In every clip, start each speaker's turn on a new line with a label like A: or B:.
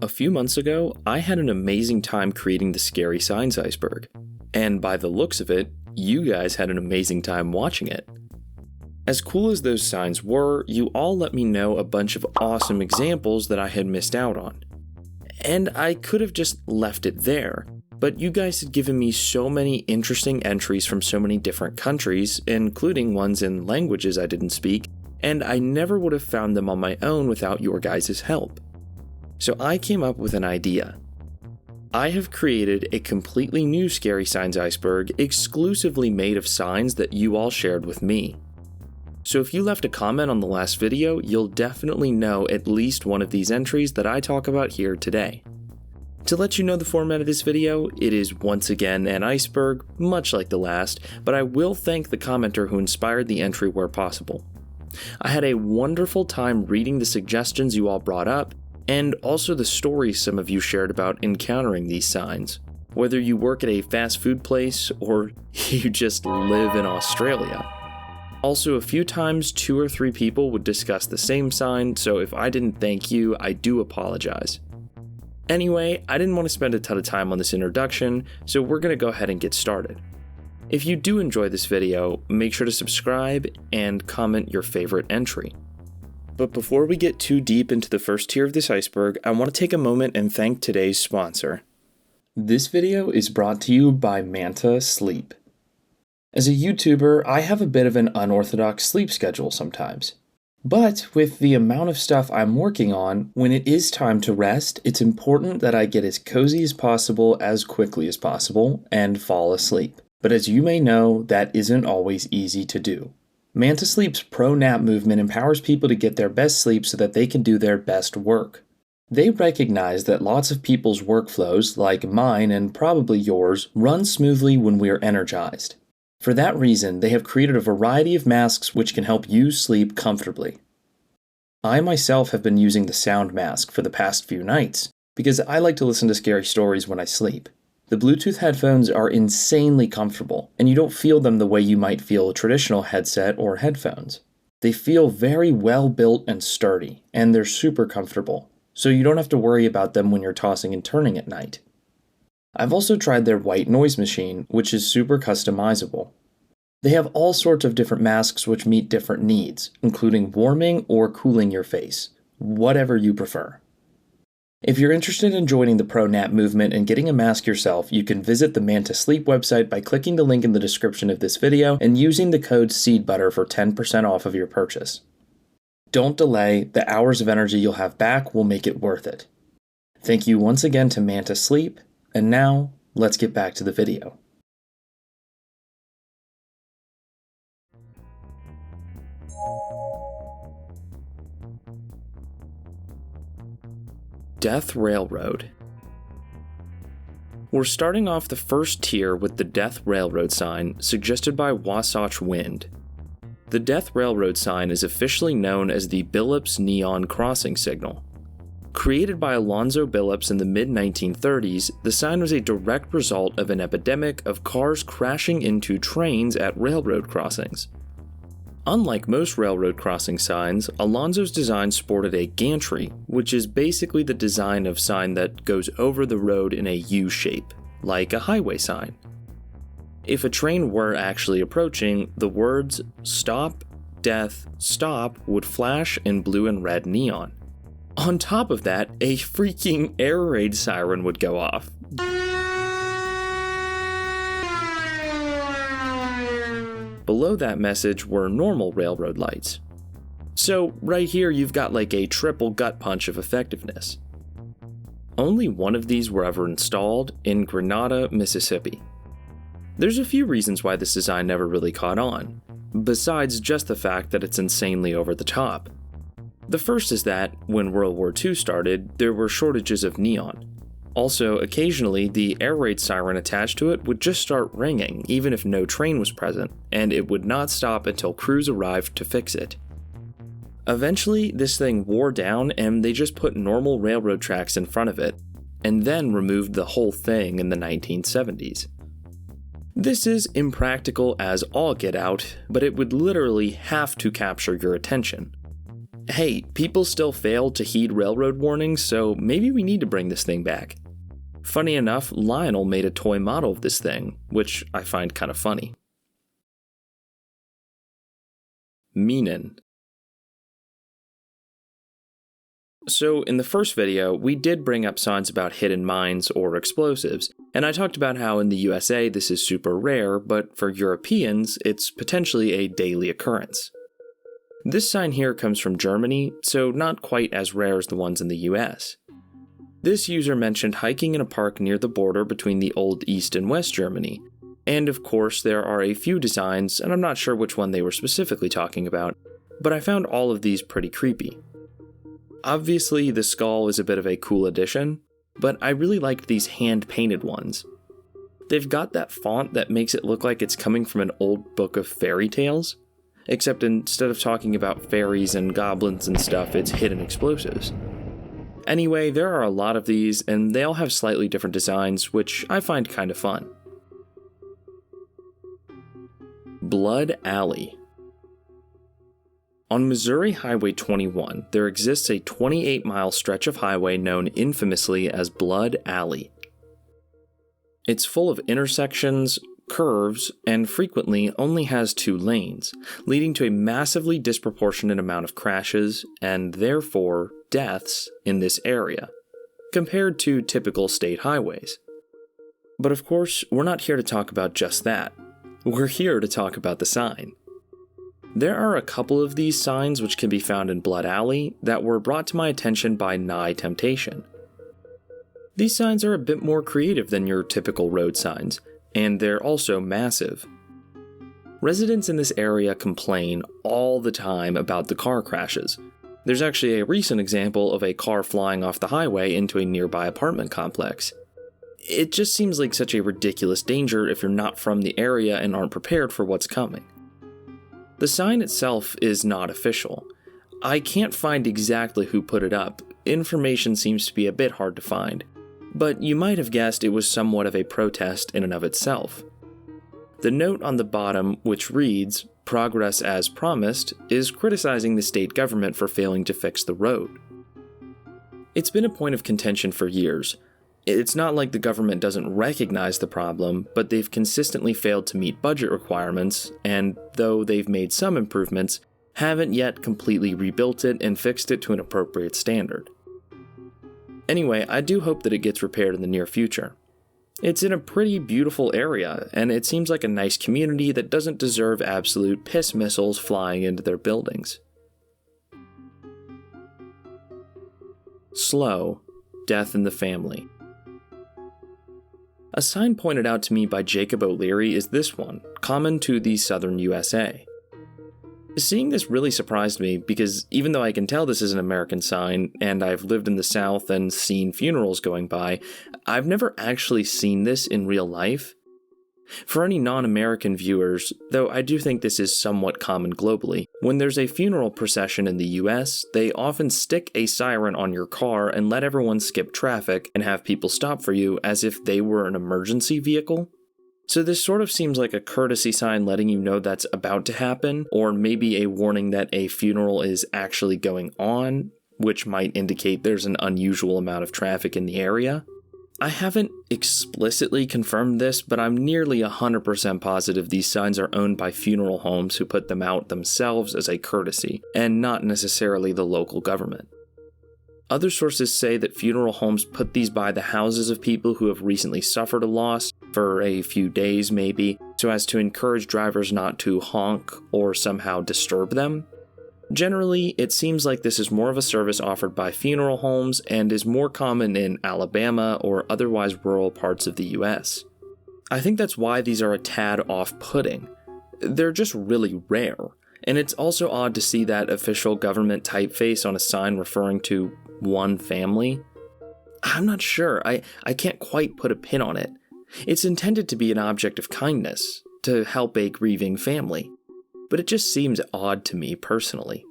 A: A few months ago, I had an amazing time creating the Scary Signs Iceberg, and by the looks of it, you guys had an amazing time watching it. As cool as those signs were, you all let me know a bunch of awesome examples that I had missed out on. And I could have just left it there, but you guys had given me so many interesting entries from so many different countries, including ones in languages I didn't speak, and I never would have found them on my own without your guys' help. So I came up with an idea. I have created a completely new Scary Signs Iceberg exclusively made of signs that you all shared with me. So if you left a comment on the last video, you'll definitely know at least one of these entries that I talk about here today. To let you know the format of this video, it is once again an iceberg, much like the last, but I will thank the commenter who inspired the entry where possible. I had a wonderful time reading the suggestions you all brought up, and also the stories some of you shared about encountering these signs. Whether you work at a fast food place or you just live in Australia. Also, a few times 2 or 3 people would discuss the same sign, so if I didn't thank you, I do apologize. Anyway, I didn't want to spend a ton of time on this introduction, so we're going to go ahead and get started. If you do enjoy this video, make sure to subscribe and comment your favorite entry. But before we get too deep into the first tier of this iceberg, I want to take a moment and thank today's sponsor. This video is brought to you by Manta Sleep. As a YouTuber, I have a bit of an unorthodox sleep schedule sometimes. But with the amount of stuff I'm working on, when it is time to rest, it's important that I get as cozy as possible as quickly as possible and fall asleep. But as you may know, that isn't always easy to do. Manta Sleep's Pro Nap movement empowers people to get their best sleep so that they can do their best work. They recognize that lots of people's workflows, like mine and probably yours, run smoothly when we're energized. For that reason, they have created a variety of masks which can help you sleep comfortably. I myself have been using the sound mask for the past few nights, because I like to listen to scary stories when I sleep. The Bluetooth headphones are insanely comfortable, and you don't feel them the way you might feel a traditional headset or headphones. They feel very well built and sturdy, and they're super comfortable, so you don't have to worry about them when you're tossing and turning at night. I've also tried their white noise machine, which is super customizable. They have all sorts of different masks which meet different needs, including warming or cooling your face, whatever you prefer. If you're interested in joining the Pro Nap movement and getting a mask yourself, you can visit the Manta Sleep website by clicking the link in the description of this video and using the code SEEDBUTTER for 10% off of your purchase. Don't delay, the hours of energy you'll have back will make it worth it. Thank you once again to Manta Sleep, and now, let's get back to the video. Death Railroad. We're starting off the first tier with the Death Railroad sign, suggested by Wasatch Wind. The Death Railroad sign is officially known as the Billups Neon Crossing Signal. Created by Alonzo Billups in the mid-1930s, the sign was a direct result of an epidemic of cars crashing into trains at railroad crossings. Unlike most railroad crossing signs, Alonzo's design sported a gantry, which is basically the design of sign that goes over the road in a U shape, like a highway sign. If a train were actually approaching, the words "Stop, Death, Stop" would flash in blue and red neon. On top of that, a freaking air raid siren would go off. Below that message were normal railroad lights. So right here you've got like a triple gut punch of effectiveness. Only one of these were ever installed in Grenada, Mississippi. There's a few reasons why this design never really caught on, besides just the fact that it's insanely over the top. The first is that, when World War II started, there were shortages of neon. Also, occasionally, the air raid siren attached to it would just start ringing, even if no train was present, and it would not stop until crews arrived to fix it. Eventually, this thing wore down and they just put normal railroad tracks in front of it, and then removed the whole thing in the 1970s. This is impractical as all get out, but it would literally have to capture your attention. Hey, people still fail to heed railroad warnings, so maybe we need to bring this thing back. Funny enough, Lionel made a toy model of this thing, which I find kind of funny. Minen. So in the first video, we did bring up signs about hidden mines or explosives, and I talked about how in the USA this is super rare, but for Europeans, it's potentially a daily occurrence. This sign here comes from Germany, so not quite as rare as the ones in the US. This user mentioned hiking in a park near the border between the old East and West Germany, and of course there are a few designs, and I'm not sure which one they were specifically talking about, but I found all of these pretty creepy. Obviously, the skull is a bit of a cool addition, but I really liked these hand-painted ones. They've got that font that makes it look like it's coming from an old book of fairy tales, except instead of talking about fairies and goblins and stuff, it's hidden explosives. Anyway, there are a lot of these, and they all have slightly different designs, which I find kind of fun. Blood Alley. On Missouri Highway 21, there exists a 28-mile stretch of highway known infamously as Blood Alley. It's full of intersections, curves, and frequently only has 2 lanes, leading to a massively disproportionate amount of crashes, and therefore deaths, in this area, compared to typical state highways. But of course, we're not here to talk about just that. We're here to talk about the sign. There are a couple of these signs which can be found in Blood Alley that were brought to my attention by Nye Temptation. These signs are a bit more creative than your typical road signs, and they're also massive. Residents in this area complain all the time about the car crashes. There's actually a recent example of a car flying off the highway into a nearby apartment complex. It just seems like such a ridiculous danger if you're not from the area and aren't prepared for what's coming. The sign itself is not official. I can't find exactly who put it up. Information seems to be a bit hard to find, but you might have guessed it was somewhat of a protest in and of itself. The note on the bottom, which reads, "Progress as promised," is criticizing the state government for failing to fix the road. It's been a point of contention for years. It's not like the government doesn't recognize the problem, but they've consistently failed to meet budget requirements, and though they've made some improvements, haven't yet completely rebuilt it and fixed it to an appropriate standard. Anyway, I do hope that it gets repaired in the near future. It's in a pretty beautiful area, and it seems like a nice community that doesn't deserve absolute piss missiles flying into their buildings. Slow, Death in the Family. A sign pointed out to me by Jacob O'Leary is this one, common to the southern USA. Seeing this really surprised me because even though I can tell this is an American sign, and I've lived in the South and seen funerals going by, I've never actually seen this in real life. For any non-American viewers, though I do think this is somewhat common globally, when there's a funeral procession in the US, they often stick a siren on your car and let everyone skip traffic and have people stop for you as if they were an emergency vehicle. So this sort of seems like a courtesy sign letting you know that's about to happen, or maybe a warning that a funeral is actually going on, which might indicate there's an unusual amount of traffic in the area. I haven't explicitly confirmed this, but I'm nearly 100% positive these signs are owned by funeral homes who put them out themselves as a courtesy, and not necessarily the local government. Other sources say that funeral homes put these by the houses of people who have recently suffered a loss, for a few days maybe, so as to encourage drivers not to honk or somehow disturb them. Generally, it seems like this is more of a service offered by funeral homes and is more common in Alabama or otherwise rural parts of the US. I think that's why these are a tad off-putting. They're just really rare, and it's also odd to see that official government typeface on a sign referring to one family. I'm not sure, I can't quite put a pin on it. It's intended to be an object of kindness, to help a grieving family, but it just seems odd to me personally.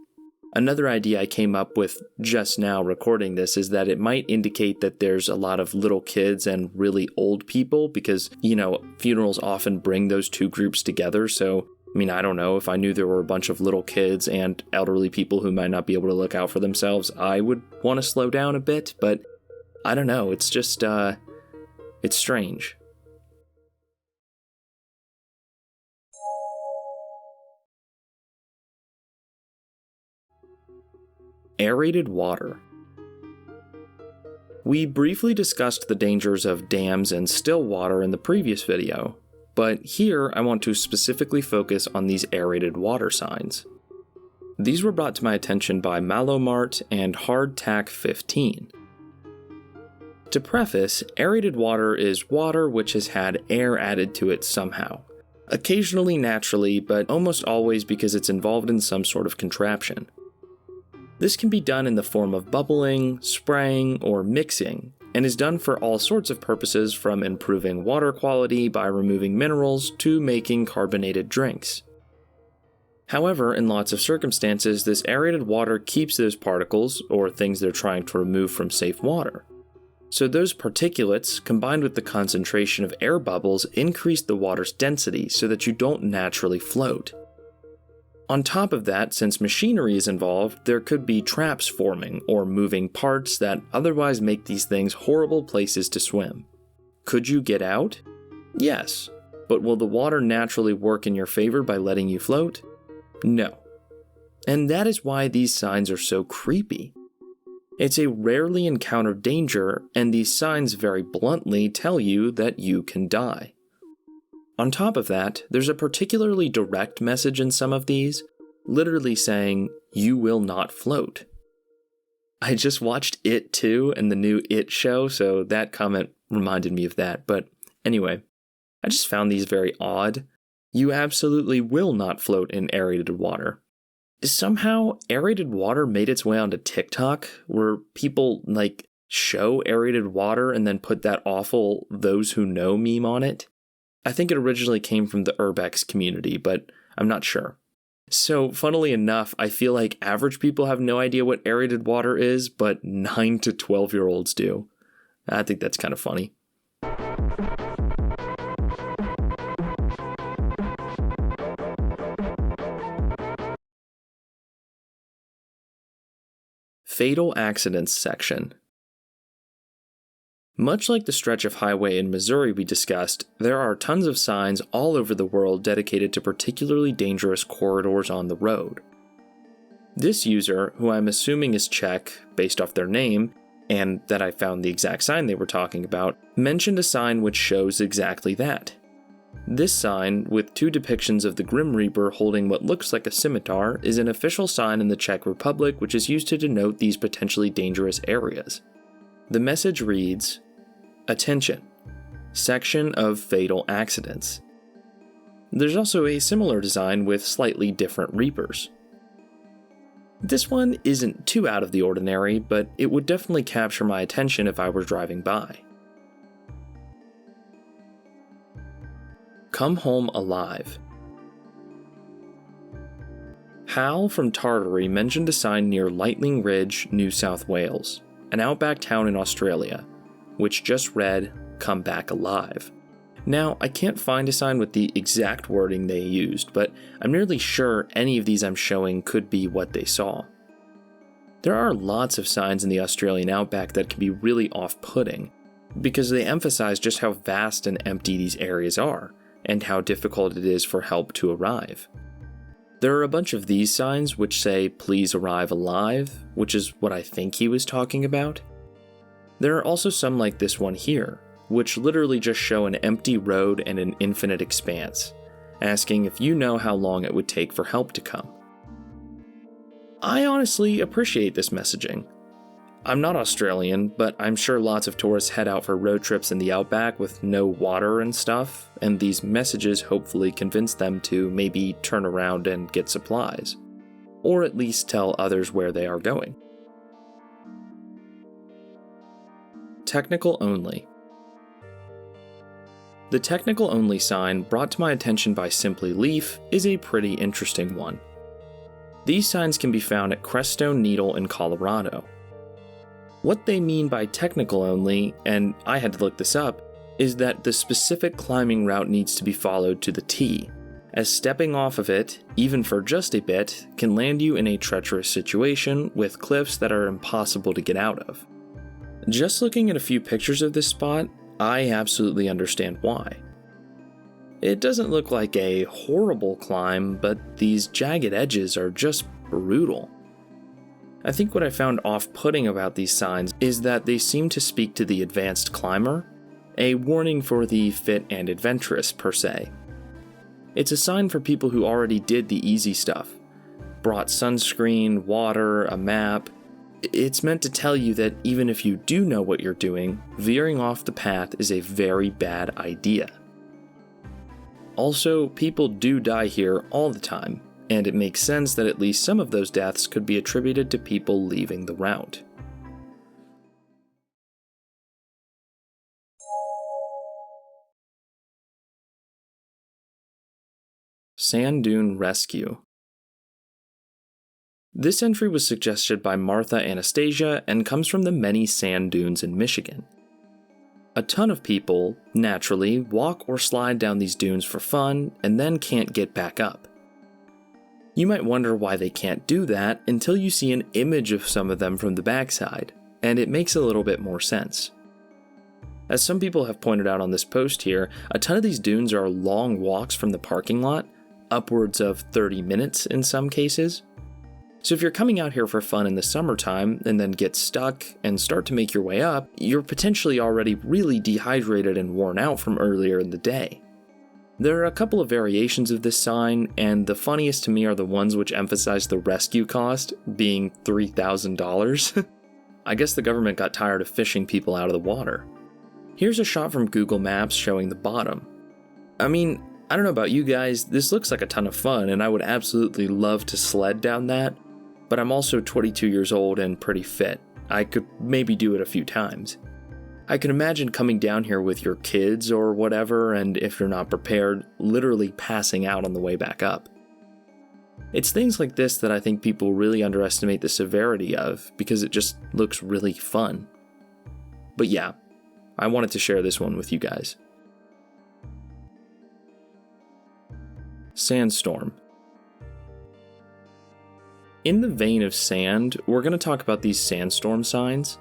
A: Another idea I came up with just now recording this is that it might indicate that there's a lot of little kids and really old people because, funerals often bring those two groups together. So, I don't know, if I knew there were a bunch of little kids and elderly people who might not be able to look out for themselves, I would want to slow down a bit, but I don't know, it's just, it's strange. Aerated water. We briefly discussed the dangers of dams and still water in the previous video, but here I want to specifically focus on these aerated water signs. These were brought to my attention by Malomart and Hardtack 15. To preface, aerated water is water which has had air added to it somehow. Occasionally naturally, but almost always because it's involved in some sort of contraption. This can be done in the form of bubbling, spraying, or mixing, and is done for all sorts of purposes from improving water quality by removing minerals to making carbonated drinks. However, in lots of circumstances, this aerated water keeps those particles, or things they're trying to remove from safe water. So those particulates, combined with the concentration of air bubbles, increase the water's density so that you don't naturally float. On top of that, since machinery is involved, there could be traps forming or moving parts that otherwise make these things horrible places to swim. Could you get out? Yes. But will the water naturally work in your favor by letting you float? No. And that is why these signs are so creepy. It's a rarely encountered danger, and these signs very bluntly tell you that you can die. On top of that, there's a particularly direct message in some of these, literally saying, "You will not float." I just watched It 2 and the new It show, so that comment reminded me of that. But anyway, I just found these very odd. You absolutely will not float in aerated water. Somehow, aerated water made its way onto TikTok, where people, show aerated water and then put that awful "those who know" meme on it. I think it originally came from the Urbex community, but I'm not sure. So, funnily enough, I feel like average people have no idea what aerated water is, but 9 to 12-year-olds do. I think that's kind of funny. Fatal Accidents section. Much like the stretch of highway in Missouri we discussed, there are tons of signs all over the world dedicated to particularly dangerous corridors on the road. This user, who I'm assuming is Czech based off their name, and that I found the exact sign they were talking about, mentioned a sign which shows exactly that. This sign, with two depictions of the Grim Reaper holding what looks like a scimitar, is an official sign in the Czech Republic which is used to denote these potentially dangerous areas. The message reads, "Attention, section of fatal accidents." There's also a similar design with slightly different reapers. This one isn't too out of the ordinary, but it would definitely capture my attention if I were driving by. Come home alive. Hal from Tartary mentioned a sign near Lightning Ridge, New South Wales, an outback town in Australia, which just read, "Come back alive." Now, I can't find a sign with the exact wording they used, but I'm nearly sure any of these I'm showing could be what they saw. There are lots of signs in the Australian outback that can be really off-putting, because they emphasize just how vast and empty these areas are, and how difficult it is for help to arrive. There are a bunch of these signs which say, "Please arrive alive," which is what I think he was talking about. There are also some like this one here, which literally just show an empty road and an infinite expanse, asking if you know how long it would take for help to come. I honestly appreciate this messaging. I'm not Australian, but I'm sure lots of tourists head out for road trips in the outback with no water and stuff, and these messages hopefully convince them to maybe turn around and get supplies, or at least tell others where they are going. Technical only. The technical only sign brought to my attention by Simply Leaf is a pretty interesting one. These signs can be found at Crestone Needle in Colorado. What they mean by technical only, and I had to look this up, is that the specific climbing route needs to be followed to the T, as stepping off of it, even for just a bit, can land you in a treacherous situation with cliffs that are impossible to get out of. Just looking at a few pictures of this spot, I absolutely understand why. It doesn't look like a horrible climb, but these jagged edges are just brutal. I think what I found off-putting about these signs is that they seem to speak to the advanced climber, a warning for the fit and adventurous per se. It's a sign for people who already did the easy stuff, brought sunscreen, water, a map. It's meant to tell you that even if you do know what you're doing, veering off the path is a very bad idea. Also, people do die here all the time, and it makes sense that at least some of those deaths could be attributed to people leaving the route. Sand Dune Rescue. This entry was suggested by Martha Anastasia and comes from the many sand dunes in Michigan. A ton of people, naturally, walk or slide down these dunes for fun and then can't get back up. You might wonder why they can't do that until you see an image of some of them from the backside, and it makes a little bit more sense. As some people have pointed out on this post here, a ton of these dunes are long walks from the parking lot, upwards of 30 minutes in some cases. So if you're coming out here for fun in the summertime and then get stuck and start to make your way up, you're potentially already really dehydrated and worn out from earlier in the day. There are a couple of variations of this sign, and the funniest to me are the ones which emphasize the rescue cost being $3,000. I guess the government got tired of fishing people out of the water. Here's a shot from Google Maps showing the bottom. I mean, I don't know about you guys, this looks like a ton of fun and I would absolutely love to sled down that, but I'm also 22 years old and pretty fit. I could maybe do it a few times. I can imagine coming down here with your kids or whatever, and if you're not prepared, literally passing out on the way back up. It's things like this that I think people really underestimate the severity of because it just looks really fun. But yeah, I wanted to share this one with you guys. Sandstorm. In the vein of sand, we're going to talk about these sandstorm signs.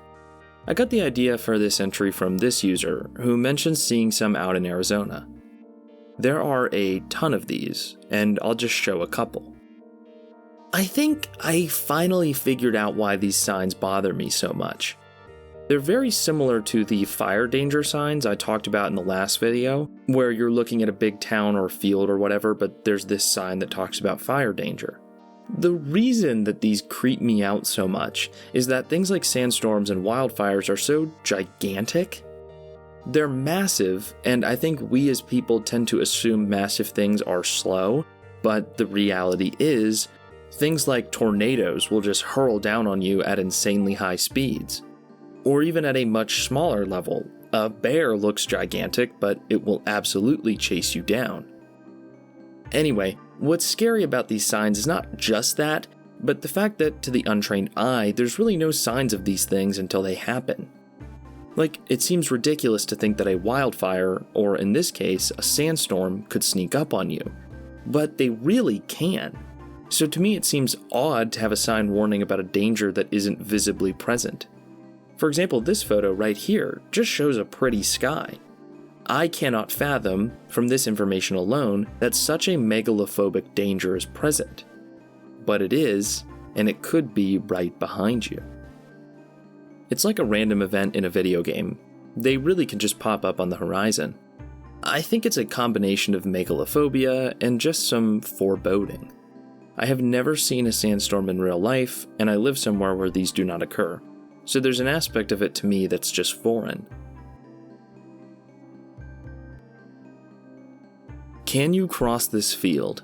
A: I got the idea for this entry from this user, who mentioned seeing some out in Arizona. There are a ton of these, and I'll just show a couple. I think I finally figured out why these signs bother me so much. They're very similar to the fire danger signs I talked about in the last video, where you're looking at a big town or field or whatever, but there's this sign that talks about fire danger. The reason that these creep me out so much is that things like sandstorms and wildfires are so gigantic. They're massive, and I think we as people tend to assume massive things are slow, but the reality is, things like tornadoes will just hurl down on you at insanely high speeds. Or even at a much smaller level, a bear looks gigantic, but it will absolutely chase you down. Anyway, what's scary about these signs is not just that, but the fact that to the untrained eye, there's really no signs of these things until they happen. Like, it seems ridiculous to think that a wildfire, or in this case, a sandstorm, could sneak up on you. But they really can. So to me it seems odd to have a sign warning about a danger that isn't visibly present. For example, this photo right here just shows a pretty sky. I cannot fathom, from this information alone, that such a megalophobic danger is present. But it is, and it could be right behind you. It's like a random event in a video game. They really can just pop up on the horizon. I think it's a combination of megalophobia and just some foreboding. I have never seen a sandstorm in real life, and I live somewhere where these do not occur. So there's an aspect of it to me that's just foreign. Can you cross this field?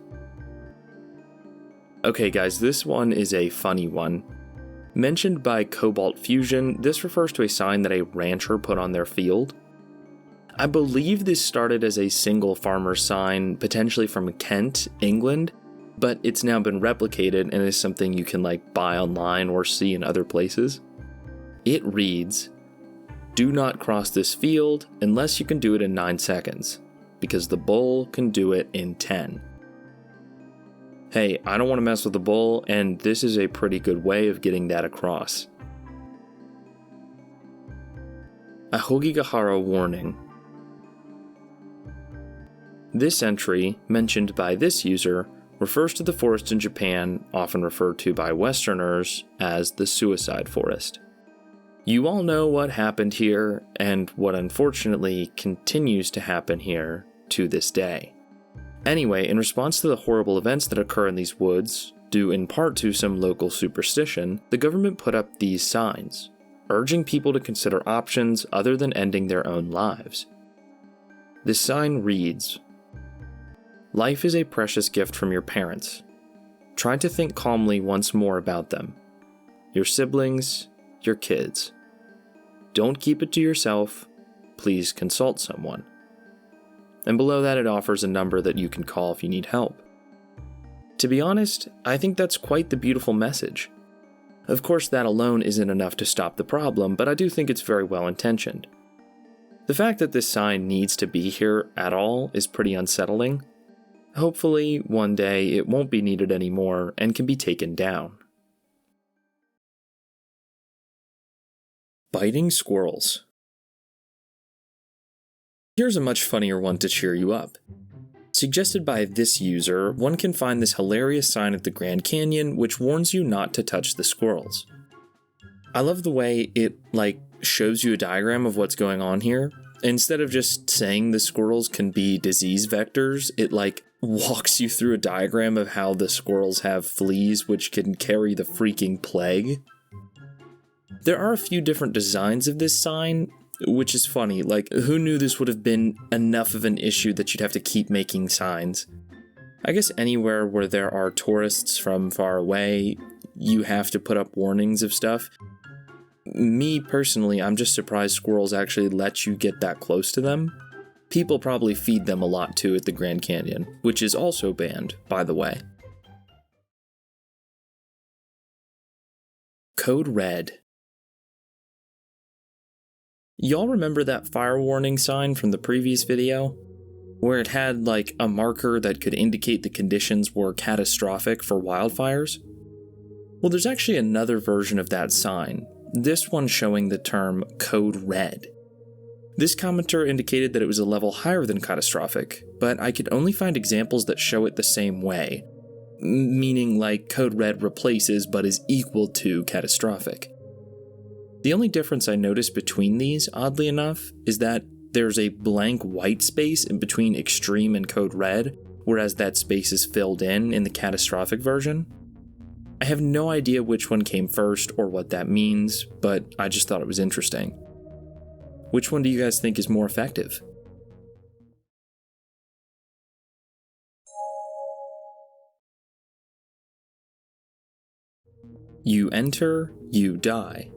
A: Okay guys, this one is a funny one. Mentioned by Cobalt Fusion, this refers to a sign that a rancher put on their field. I believe this started as a single farmer sign, potentially from Kent, England, but it's now been replicated and is something you can buy online or see in other places. It reads, "Do not cross this field unless you can do it in 9 seconds, because the bull can do it in 10. Hey, I don't want to mess with the bull, and this is a pretty good way of getting that across. A Hogigahara warning. This entry, mentioned by this user, refers to the forest in Japan, often referred to by Westerners as the suicide forest. You all know what happened here, and what unfortunately continues to happen here to this day. Anyway, in response to the horrible events that occur in these woods, due in part to some local superstition, the government put up these signs, urging people to consider options other than ending their own lives. This sign reads, "Life is a precious gift from your parents. Try to think calmly once more about them. Your siblings, your kids. Don't keep it to yourself. Please consult someone." And below that, it offers a number that you can call if you need help. To be honest, I think that's quite the beautiful message. Of course, that alone isn't enough to stop the problem, but I do think it's very well intentioned. The fact that this sign needs to be here at all is pretty unsettling. Hopefully, one day it won't be needed anymore and can be taken down. Biting squirrels. Here's a much funnier one to cheer you up. Suggested by this user, one can find this hilarious sign at the Grand Canyon which warns you not to touch the squirrels. I love the way it, shows you a diagram of what's going on here. Instead of just saying the squirrels can be disease vectors, it, walks you through a diagram of how the squirrels have fleas which can carry the freaking plague. There are a few different designs of this sign, which is funny. Who knew this would have been enough of an issue that you'd have to keep making signs? I guess anywhere where there are tourists from far away, you have to put up warnings of stuff. Me, personally, I'm just surprised squirrels actually let you get that close to them. People probably feed them a lot too at the Grand Canyon, which is also banned, by the way. Code Red. Y'all remember that fire warning sign from the previous video? Where it had a marker that could indicate the conditions were catastrophic for wildfires? Well, there's actually another version of that sign, this one showing the term Code Red. This commenter indicated that it was a level higher than catastrophic, but I could only find examples that show it the same way, meaning Code Red replaces but is equal to catastrophic. The only difference I noticed between these, oddly enough, is that there's a blank white space in between Extreme and Code Red, whereas that space is filled in the catastrophic version. I have no idea which one came first or what that means, but I just thought it was interesting. Which one do you guys think is more effective? You enter, you die.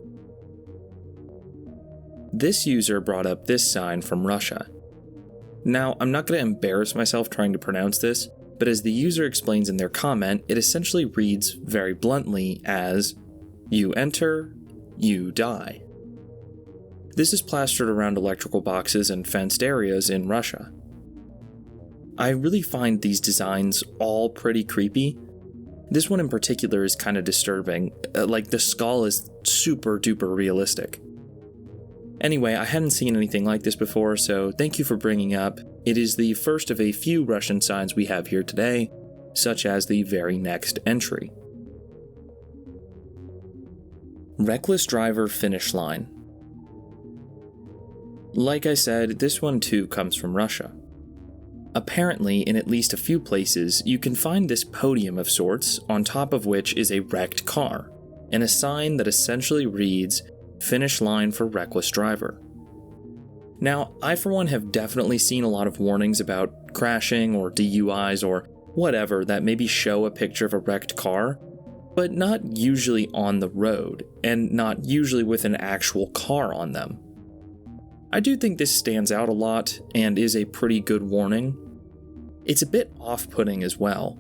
A: This user brought up this sign from Russia. Now, I'm not going to embarrass myself trying to pronounce this, but as the user explains in their comment, it essentially reads very bluntly as, "You enter, you die." This is plastered around electrical boxes and fenced areas in Russia. I really find these designs all pretty creepy. This one in particular is kind of disturbing, the skull is super duper realistic. Anyway, I hadn't seen anything like this before, so thank you for bringing up. It is the first of a few Russian signs we have here today, such as the very next entry. Reckless driver finish line. Like I said, this one too comes from Russia. Apparently, in at least a few places, you can find this podium of sorts, on top of which is a wrecked car, and a sign that essentially reads, "Finish line for reckless driver." Now, I for one have definitely seen a lot of warnings about crashing or DUIs or whatever that maybe show a picture of a wrecked car, but not usually on the road, and not usually with an actual car on them. I do think this stands out a lot and is a pretty good warning. It's a bit off-putting as well.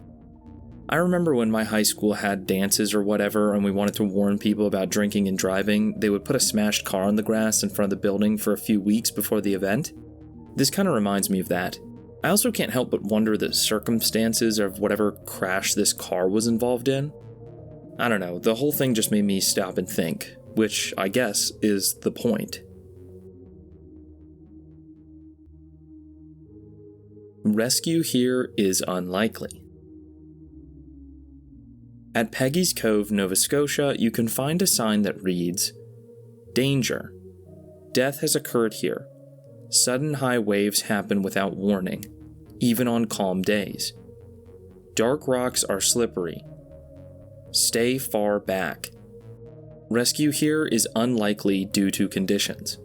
A: I remember when my high school had dances or whatever and we wanted to warn people about drinking and driving, they would put a smashed car on the grass in front of the building for a few weeks before the event. This kind of reminds me of that. I also can't help but wonder the circumstances of whatever crash this car was involved in. I don't know, the whole thing just made me stop and think, which I guess is the point. Rescue here is unlikely. At Peggy's Cove, Nova Scotia, you can find a sign that reads, "Danger. Death has occurred here. Sudden high waves happen without warning, even on calm days. Dark rocks are slippery. Stay far back. Rescue here is unlikely due to conditions.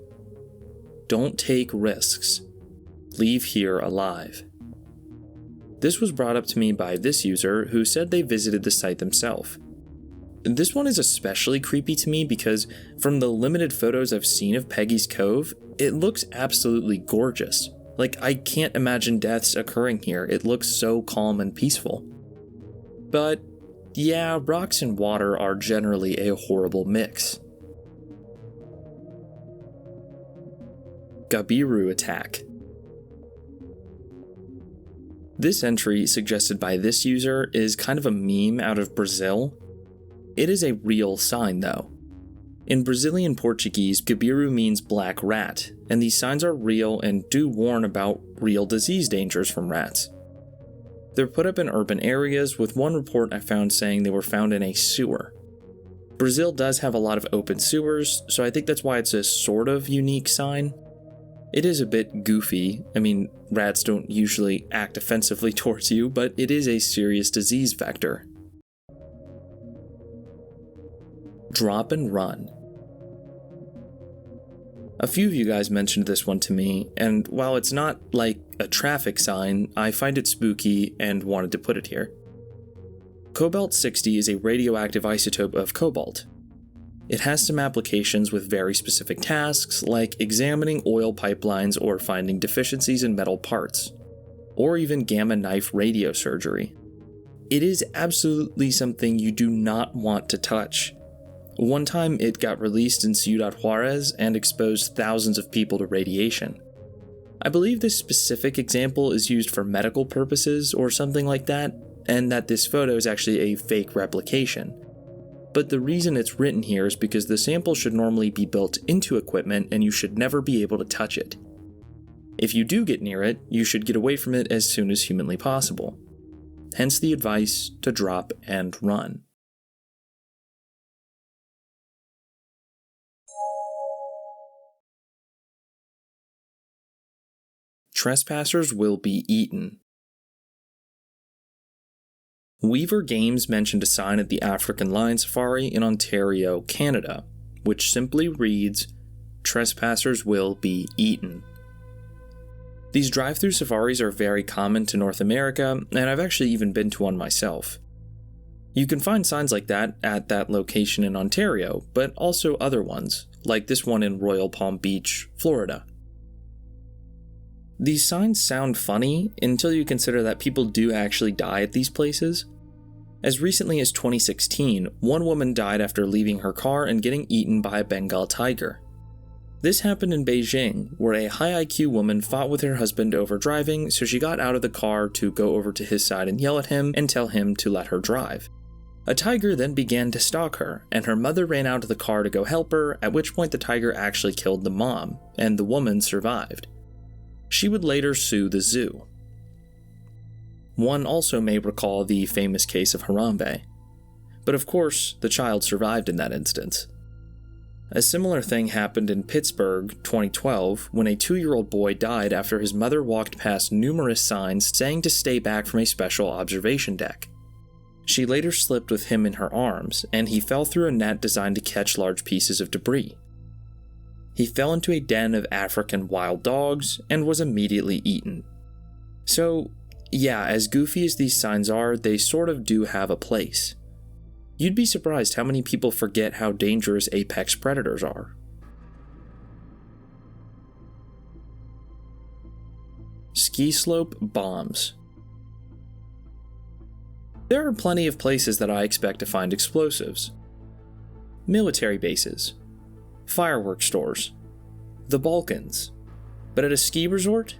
A: Don't take risks. Leave here alive." This was brought up to me by this user who said they visited the site themselves. This one is especially creepy to me because from the limited photos I've seen of Peggy's Cove, it looks absolutely gorgeous. Like, I can't imagine deaths occurring here. It looks so calm and peaceful. But yeah, rocks and water are generally a horrible mix. Gabiru attack. This entry, suggested by this user, is kind of a meme out of Brazil. It is a real sign, though. In Brazilian Portuguese, Gabiru means black rat, and these signs are real and do warn about real disease dangers from rats. They're put up in urban areas, with one report I found saying they were found in a sewer. Brazil does have a lot of open sewers, so I think that's why it's a sort of unique sign. It is a bit goofy. I mean, rats don't usually act offensively towards you, but it is a serious disease vector. Drop and run. A few of you guys mentioned this one to me, and while it's not like a traffic sign, I find it spooky and wanted to put it here. Cobalt-60 is a radioactive isotope of cobalt. It has some applications with very specific tasks, like examining oil pipelines or finding deficiencies in metal parts, or even gamma knife radiosurgery. It is absolutely something you do not want to touch. One time it got released in Ciudad Juarez and exposed thousands of people to radiation. I believe this specific example is used for medical purposes or something like that, and that this photo is actually a fake replication. But the reason it's written here is because the sample should normally be built into equipment and you should never be able to touch it. If you do get near it, you should get away from it as soon as humanly possible. Hence the advice to drop and run. Trespassers will be eaten. Weaver Games mentioned a sign at the African Lion Safari in Ontario, Canada, which simply reads, "Trespassers will be eaten." These drive-through safaris are very common to North America, and I've actually even been to one myself. You can find signs like that at that location in Ontario, but also other ones, like this one in Royal Palm Beach, Florida. These signs sound funny until you consider that people do actually die at these places. As recently as 2016, one woman died after leaving her car and getting eaten by a Bengal tiger. This happened in Beijing, where a high IQ woman fought with her husband over driving, so she got out of the car to go over to his side and yell at him and tell him to let her drive. A tiger then began to stalk her, and her mother ran out of the car to go help her, at which point the tiger actually killed the mom, and the woman survived. She would later sue the zoo. One also may recall the famous case of Harambe. But of course, the child survived in that instance. A similar thing happened in Pittsburgh, 2012, when a 2-year-old boy died after his mother walked past numerous signs saying to stay back from a special observation deck. She later slipped with him in her arms, and he fell through a net designed to catch large pieces of debris. He fell into a den of African wild dogs and was immediately eaten. So, yeah, as goofy as these signs are, they sort of do have a place. You'd be surprised how many people forget how dangerous apex predators are. Ski slope bombs. there are plenty of places that I expect to find explosives. Military bases, fireworks stores, the Balkans. But at a ski resort?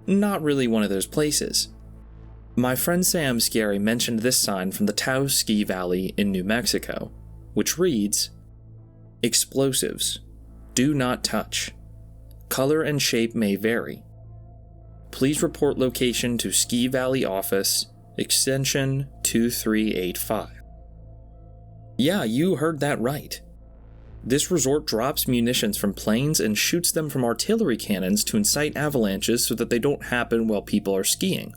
A: Not really one of those places. My friend Sam Scary mentioned this sign from the Taos Ski Valley in New Mexico, which reads, "Explosives. Do not touch. Color and shape may vary. Please report location to Ski Valley office, extension 2385. Yeah, you heard that right. This resort drops munitions from planes and shoots them from artillery cannons to incite avalanches so that they don't happen while people are skiing.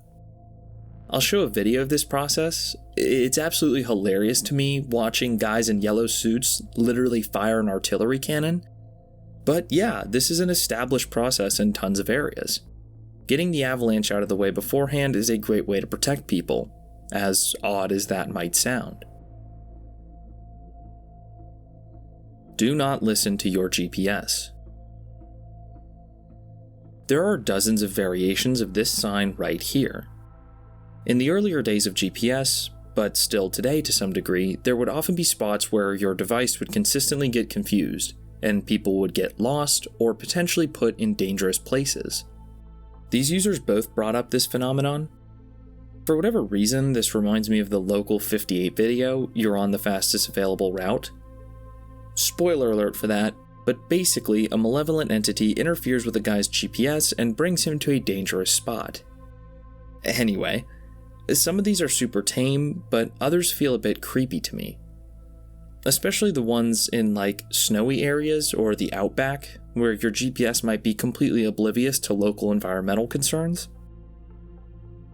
A: I'll show a video of this process. It's absolutely hilarious to me watching guys in yellow suits literally fire an artillery cannon. But yeah, this is an established process in tons of areas. Getting the avalanche out of the way beforehand is a great way to protect people, as odd as that might sound. Do not listen to your GPS. There are dozens of variations of this sign right here. In the earlier days of GPS, but still today to some degree, there would often be spots where your device would consistently get confused, and people would get lost or potentially put in dangerous places. These users both brought up this phenomenon. For whatever reason, this reminds me of the Local 58 video, "You're on the fastest available route." Spoiler alert for that, but basically a malevolent entity interferes with a guy's GPS and brings him to a dangerous spot. Anyway, some of these are super tame, but others feel a bit creepy to me. Especially the ones in like snowy areas or the outback, where your GPS might be completely oblivious to local environmental concerns.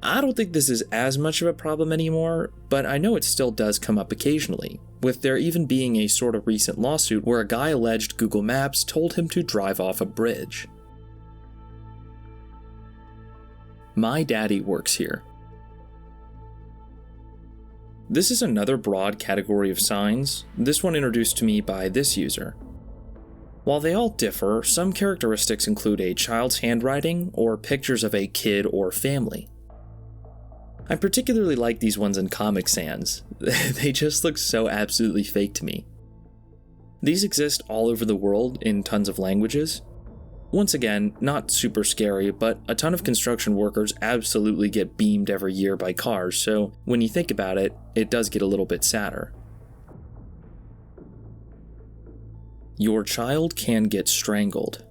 A: I don't think this is as much of a problem anymore, but I know it still does come up occasionally, with there even being a sort of recent lawsuit where a guy alleged Google Maps told him to drive off a bridge. My daddy works here. This is another broad category of signs, this one introduced to me by this user. While they all differ, some characteristics include a child's handwriting or pictures of a kid or family. I particularly like these ones in Comic Sans. They just look so absolutely fake to me. These exist all over the world in tons of languages. Once again, not super scary, but a ton of construction workers absolutely get beamed every year by cars, so when you think about it, it does get a little bit sadder. Your child can get strangled.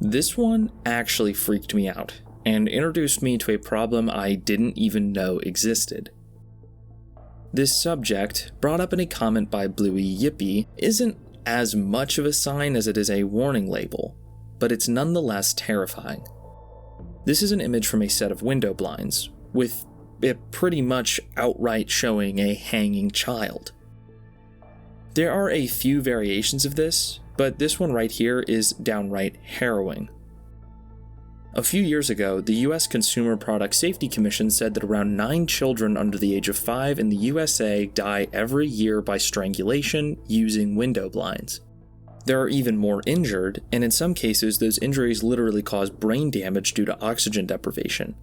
A: This one actually freaked me out and introduced me to a problem I didn't even know existed. This subject, brought up in a comment by Bluey Yippee, isn't as much of a sign as it is a warning label, but it's nonetheless terrifying. This is an image from a set of window blinds, with it pretty much outright showing a hanging child. There are a few variations of this, but this one right here is downright harrowing. A few years ago, the US Consumer Product Safety Commission said that around 9 children under the age of 5 in the USA die every year by strangulation using window blinds. There are even more injured, and in some cases those injuries literally cause brain damage due to oxygen deprivation.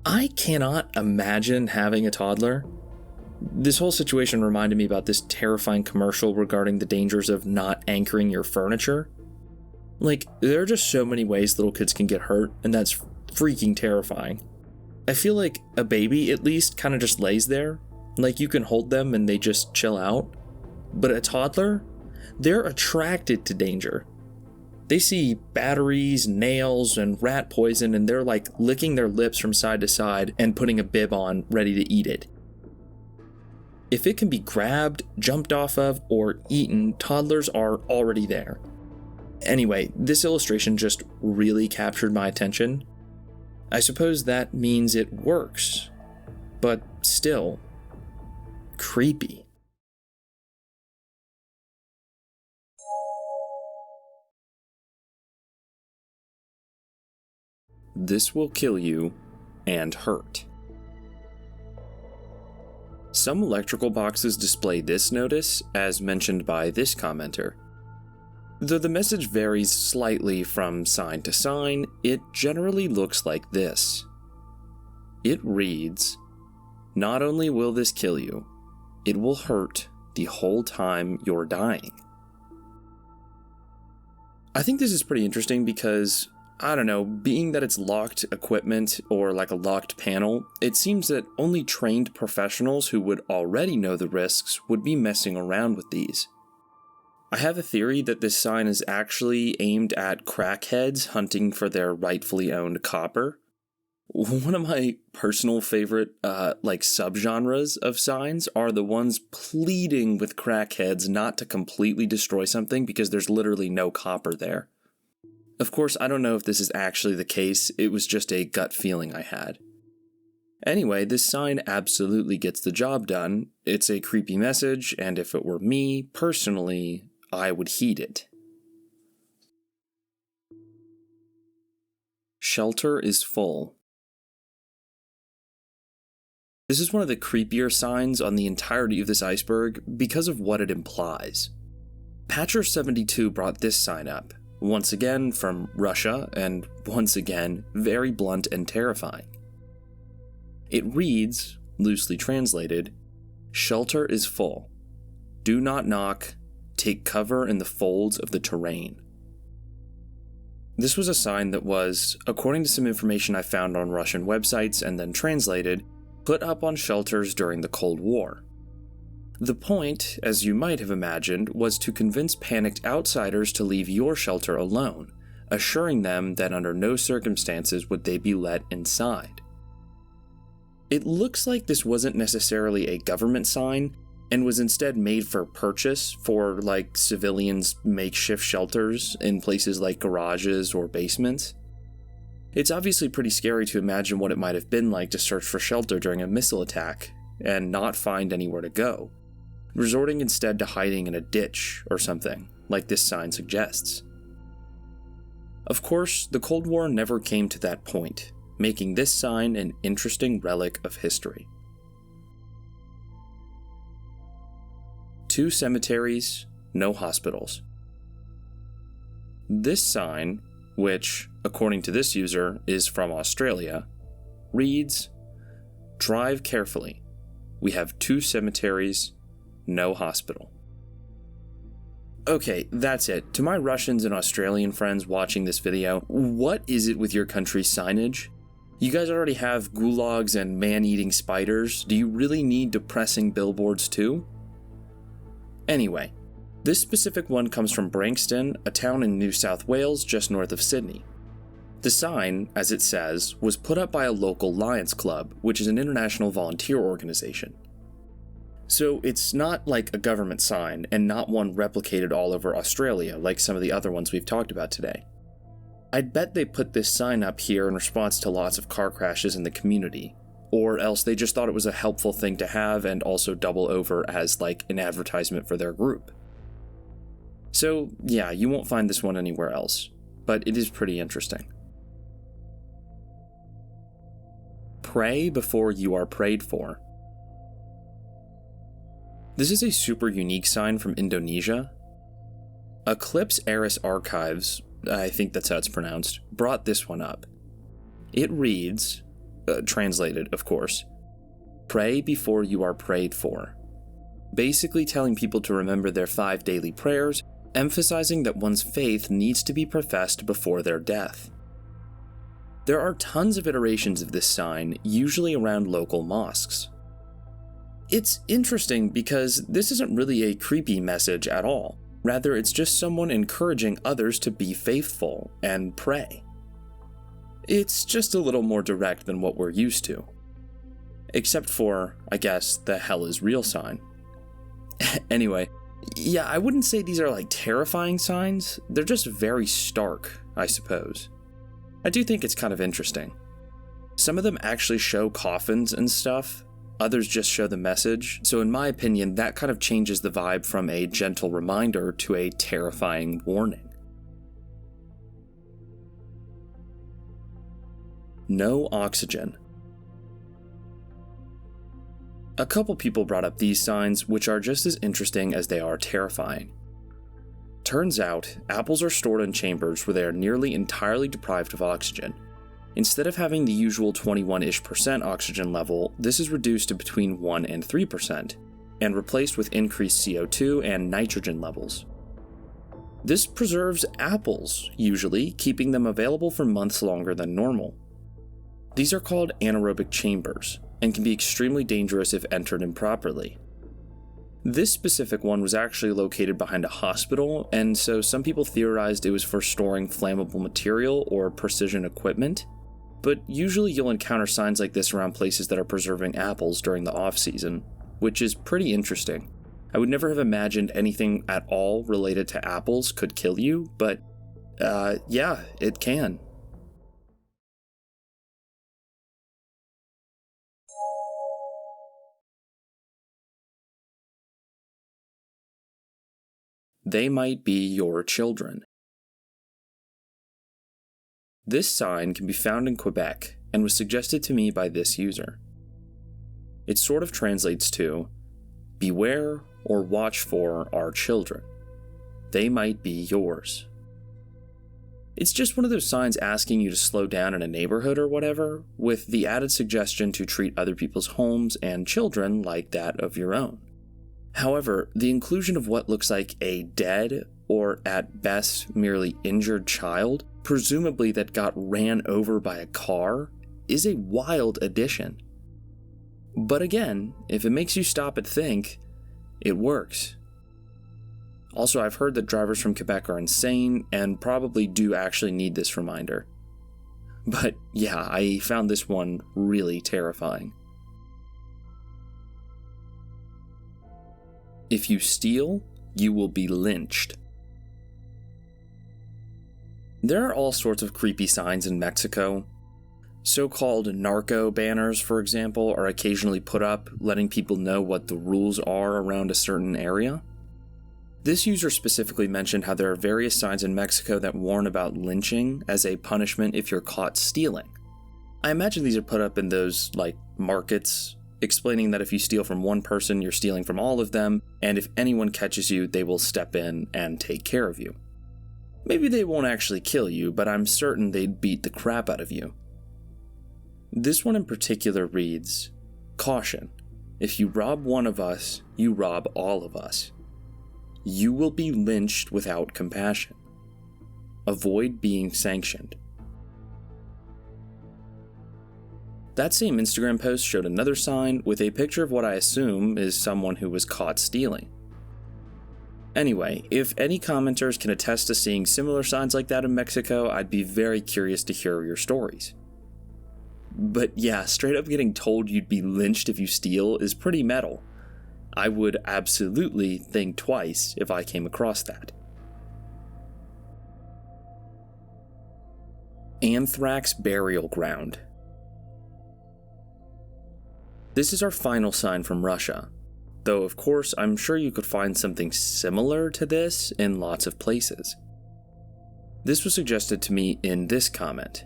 A: I cannot imagine having a toddler. This whole situation reminded me about this terrifying commercial regarding the dangers of not anchoring your furniture. Like, there are just so many ways little kids can get hurt, and that's freaking terrifying. I feel like a baby, at least, kind of just lays there. Like, you can hold them and they just chill out. But a toddler? They're attracted to danger. They see batteries, nails, and rat poison, and they're like licking their lips from side to side and putting a bib on, ready to eat it. If it can be grabbed, jumped off of, or eaten, toddlers are already there. Anyway, this illustration just really captured my attention. I suppose that means it works, but still, creepy. This will kill you and hurt. Some electrical boxes display this notice, as mentioned by this commenter. Though the message varies slightly from sign to sign, it generally looks like this. It reads, "Not only will this kill you, it will hurt the whole time you're dying." I think this is pretty interesting because, I don't know, being that it's locked equipment or like a locked panel, it seems that only trained professionals who would already know the risks would be messing around with these. I have a theory that this sign is actually aimed at crackheads hunting for their rightfully owned copper. One of my personal favorite, subgenres of signs are the ones pleading with crackheads not to completely destroy something because there's literally no copper there. Of course, I don't know if this is actually the case, it was just a gut feeling I had. Anyway, this sign absolutely gets the job done. It's a creepy message, and if it were me, personally, I would heed it. Shelter is full. This is one of the creepier signs on the entirety of this iceberg because of what it implies. Patcher72 brought this sign up, once again from Russia, and once again, very blunt and terrifying. It reads, loosely translated, "Shelter is full. Do not knock. Take cover in the folds of the terrain." This was a sign that was, according to some information I found on Russian websites and then translated, put up on shelters during the Cold War. The point, as you might have imagined, was to convince panicked outsiders to leave your shelter alone, assuring them that under no circumstances would they be let inside. It looks like this wasn't necessarily a government sign, and was instead made for purchase for, civilians' makeshift shelters in places like garages or basements. It's obviously pretty scary to imagine what it might have been like to search for shelter during a missile attack and not find anywhere to go, resorting instead to hiding in a ditch or something, like this sign suggests. Of course, the Cold War never came to that point, making this sign an interesting relic of history. 2 cemeteries, no hospitals. This sign, which, according to this user, is from Australia, reads, "Drive carefully. We have 2 cemeteries, no hospital." Okay, that's it. To my Russians and Australian friends watching this video, what is it with your country's signage? You guys already have gulags and man-eating spiders. Do you really need depressing billboards too? Anyway, this specific one comes from Branxton, a town in New South Wales just north of Sydney. The sign, as it says, was put up by a local Lions Club, which is an international volunteer organization. So it's not like a government sign, and not one replicated all over Australia like some of the other ones we've talked about today. I'd bet they put this sign up here in response to lots of car crashes in the community, or else they just thought it was a helpful thing to have and also double over as an advertisement for their group. So yeah, you won't find this one anywhere else, but it is pretty interesting. Pray before you are prayed for. This is a super unique sign from Indonesia. Eclipse Eris Archives, I think that's how it's pronounced, brought this one up. It reads, translated of course, "Pray before you are prayed for." Basically telling people to remember their 5 daily prayers, emphasizing that one's faith needs to be professed before their death. There are tons of iterations of this sign, usually around local mosques. It's interesting because this isn't really a creepy message at all. Rather, it's just someone encouraging others to be faithful and pray. It's just a little more direct than what we're used to. Except for, I guess, the hell is real sign. Anyway, yeah, I wouldn't say these are terrifying signs, they're just very stark, I suppose. I do think it's kind of interesting. Some of them actually show coffins and stuff, others just show the message, so in my opinion, that kind of changes the vibe from a gentle reminder to a terrifying warning. No oxygen. A couple people brought up these signs, which are just as interesting as they are terrifying. Turns out, apples are stored in chambers where they are nearly entirely deprived of oxygen. Instead of having the usual 21-ish% oxygen level, this is reduced to between 1 and 3%, and replaced with increased CO2 and nitrogen levels. This preserves apples, usually, keeping them available for months longer than normal. These are called anaerobic chambers, and can be extremely dangerous if entered improperly. This specific one was actually located behind a hospital, and so some people theorized it was for storing flammable material or precision equipment, but usually you'll encounter signs like this around places that are preserving apples during the off-season, which is pretty interesting. I would never have imagined anything at all related to apples could kill you, but yeah, it can. They might be your children. This sign can be found in Quebec and was suggested to me by this user. It sort of translates to, "Beware or watch for our children. They might be yours." It's just one of those signs asking you to slow down in a neighborhood or whatever, with the added suggestion to treat other people's homes and children like that of your own. However, the inclusion of what looks like a dead, or at best merely injured child, presumably that got ran over by a car, is a wild addition. But again, if it makes you stop and think, it works. Also, I've heard that drivers from Quebec are insane and probably do actually need this reminder. But yeah, I found this one really terrifying. If you steal, you will be lynched. There are all sorts of creepy signs in Mexico. So-called narco banners, for example, are occasionally put up, letting people know what the rules are around a certain area. This user specifically mentioned how there are various signs in Mexico that warn about lynching as a punishment if you're caught stealing. I imagine these are put up in those, markets, explaining that if you steal from one person, you're stealing from all of them, and if anyone catches you, they will step in and take care of you. Maybe they won't actually kill you, but I'm certain they'd beat the crap out of you. This one in particular reads, "Caution, if you rob one of us, you rob all of us. You will be lynched without compassion. Avoid being sanctioned." That same Instagram post showed another sign with a picture of what I assume is someone who was caught stealing. Anyway, if any commenters can attest to seeing similar signs like that in Mexico, I'd be very curious to hear your stories. But yeah, straight up getting told you'd be lynched if you steal is pretty metal. I would absolutely think twice if I came across that. Anthrax burial ground. This is our final sign from Russia, though of course I'm sure you could find something similar to this in lots of places. This was suggested to me in this comment.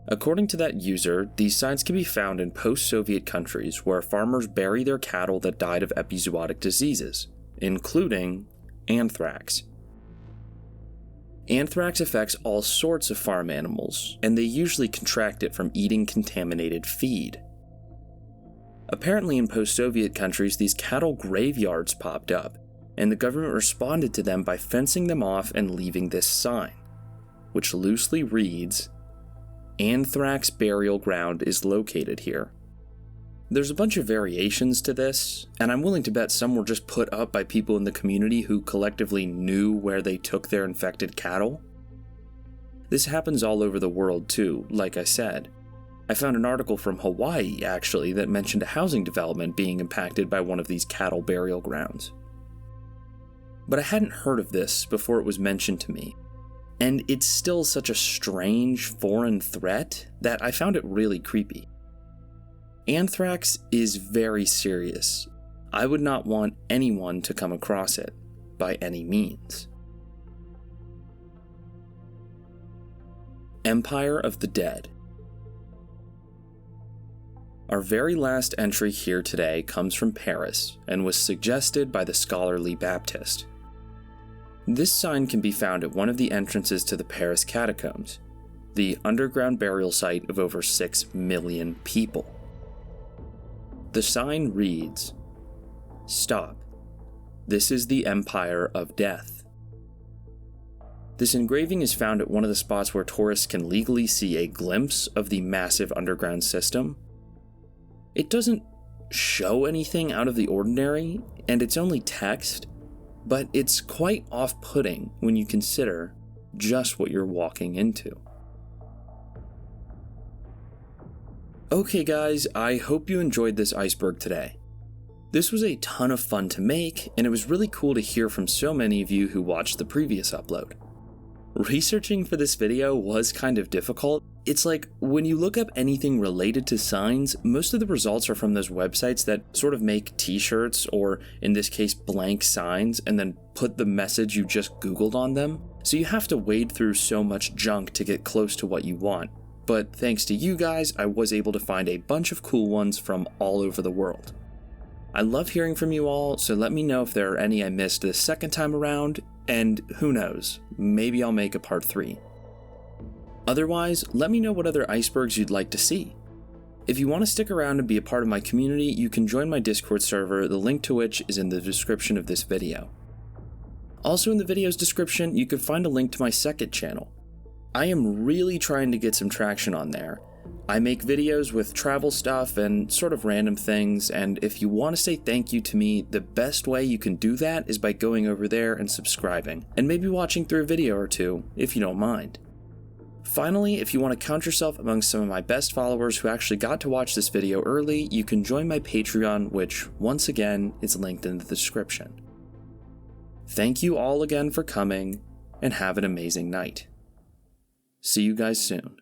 A: According to that user, these signs can be found in post-Soviet countries where farmers bury their cattle that died of epizootic diseases, including anthrax. Anthrax affects all sorts of farm animals, and they usually contract it from eating contaminated feed. Apparently in post-Soviet countries, these cattle graveyards popped up, and the government responded to them by fencing them off and leaving this sign, which loosely reads, "Anthrax burial ground is located here." There's a bunch of variations to this, and I'm willing to bet some were just put up by people in the community who collectively knew where they took their infected cattle. This happens all over the world too, like I said. I found an article from Hawaii, actually, that mentioned a housing development being impacted by one of these cattle burial grounds. But I hadn't heard of this before it was mentioned to me, and it's still such a strange foreign threat that I found it really creepy. Anthrax is very serious. I would not want anyone to come across it, by any means. Empire of the Dead. Our very last entry here today comes from Paris and was suggested by the scholarly Baptist. This sign can be found at one of the entrances to the Paris catacombs. the underground burial site of over 6 million people. The sign reads, "Stop. This is the Empire of Death." This engraving is found at one of the spots where tourists can legally see a glimpse of the massive underground system. It doesn't show anything out of the ordinary, and it's only text, but it's quite off-putting when you consider just what you're walking into. Okay guys, I hope you enjoyed this iceberg today. This was a ton of fun to make, and it was really cool to hear from so many of you who watched the previous upload. Researching for this video was kind of difficult. It's like, when you look up anything related to signs, most of the results are from those websites that sort of make t-shirts, or in this case blank signs, and then put the message you just Googled on them. So you have to wade through so much junk to get close to what you want. But thanks to you guys, I was able to find a bunch of cool ones from all over the world. I love hearing from you all, so let me know if there are any I missed this second time around, and who knows, maybe I'll make a part 3. Otherwise, let me know what other icebergs you'd like to see. If you want to stick around and be a part of my community, you can join my Discord server, the link to which is in the description of this video. Also in the video's description, you can find a link to my second channel. I am really trying to get some traction on there. I make videos with travel stuff and sort of random things, and if you want to say thank you to me, the best way you can do that is by going over there and subscribing, and maybe watching through a video or two, if you don't mind. Finally, if you want to count yourself among some of my best followers who actually got to watch this video early, you can join my Patreon, which, once again, is linked in the description. Thank you all again for coming, and have an amazing night. See you guys soon.